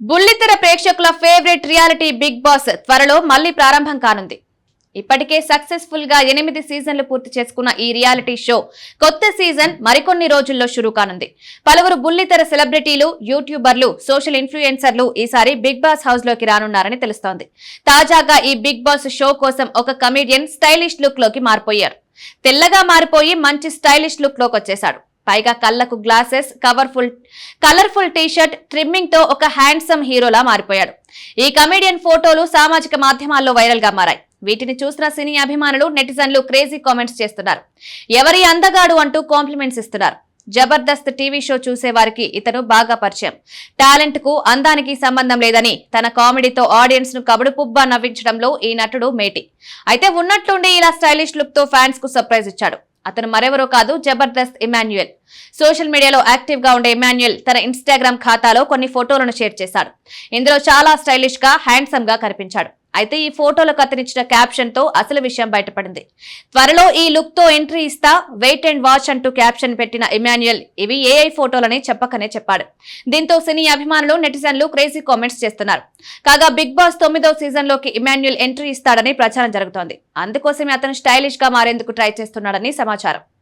బుల్లితెర ప్రేక్షకుల favourite reality big boss త్వరలో మళ్లీ ప్రారంభం కానుంది. ఇప్పటికే సక్సెస్ఫుల్ గా 8 సీజన్లు పూర్తి చేసుకున్న ఈ రియాలిటీ షో కొత్త సీజన్ మరికొన్ని రోజుల్లో షురూ కానుంది. పలువురు బుల్లితెర సెలబ్రిటీలు, యూట్యూబర్లు, సోషల్ ఇన్ఫ్లుయెన్సర్లు ఈసారి బిగ్ బాస్ హౌస్ లోకి రానున్నారని తెలుస్తోంది. తాజాగా ఈ బిగ్ బాస్ షో కోసం ఒక కమెడియన్ స్టైలిష్ లుక్ లోకి మారిపోయారు. తెల్లగా మారిపోయి మంచి స్టైలిష్ లుక్ లోకి వచ్చేశాడు. పైగా కళ్లకు గ్లాసెస్, కలర్ఫుల్ టీషర్ట్, ట్రిమ్మింగ్ తో ఒక హ్యాండ్సమ్ హీరోలా మారిపోయాడు. ఈ కమెడియన్ ఫోటోలు సామాజిక మాధ్యమాల్లో వైరల్ గా మారాయి. వీటిని చూసిన సినీ అభిమానులు, నెటిజన్లు క్రేజీ కామెంట్స్ చేస్తున్నారు. ఎవరి అందగాడు అంటూ కాంప్లిమెంట్స్ ఇస్తున్నారు. జబర్దస్త్ టీవీ షో చూసే వారికి ఇతను బాగా పరిచయం. టాలెంట్ కు, అందానికి సంబంధం లేదని తన కామెడీతో ఆడియన్స్ ను కబుడుపుబ్బా నవ్వించడంలో ఈ నటుడు మేటి. అయితే ఉన్నట్లుండి ఇలా స్టైలిష్ లుక్ తో ఫ్యాన్స్ కు సర్ప్రైజ్ ఇచ్చాడు. అతను మరెవరో కాదు, జబర్దస్త్ ఇమాన్యుయల్. సోషల్ మీడియాలో యాక్టివ్ గా ఉండే ఇమాన్యుయల్ తన ఇన్స్టాగ్రామ్ ఖాతాలో కొన్ని ఫోటోలను షేర్ చేశాడు. ఇందులో చాలా స్టైలిష్ గా, హ్యాండ్సమ్ గా కనిపించాడు. అయితే ఈ ఫోటోలకు అతనిచ్చిన క్యాప్షన్ తో అసలు విషయం బయటపడింది. త్వరలో ఈ లుక్ తో ఎంట్రీ ఇస్తా, వెయిట్ అండ్ వాచ్ అంటూ క్యాప్షన్ పెట్టిన ఇమాన్యుయల్ ఇవి ఏఐ ఫోటోలని చెప్పకనే చెప్పాడు. దీంతో సినీ అభిమానులు, నెటిజన్లు క్రేజీ కామెంట్స్ చేస్తున్నారు. కాగా బిగ్ బాస్ 9వ సీజన్ లోకి ఇమాన్యుయల్ ఎంట్రీ ఇస్తాడని ప్రచారం జరుగుతోంది. అందుకోసమే అతను స్టైలిష్ గా మారేందుకు ట్రై చేస్తున్నాడని సమాచారం.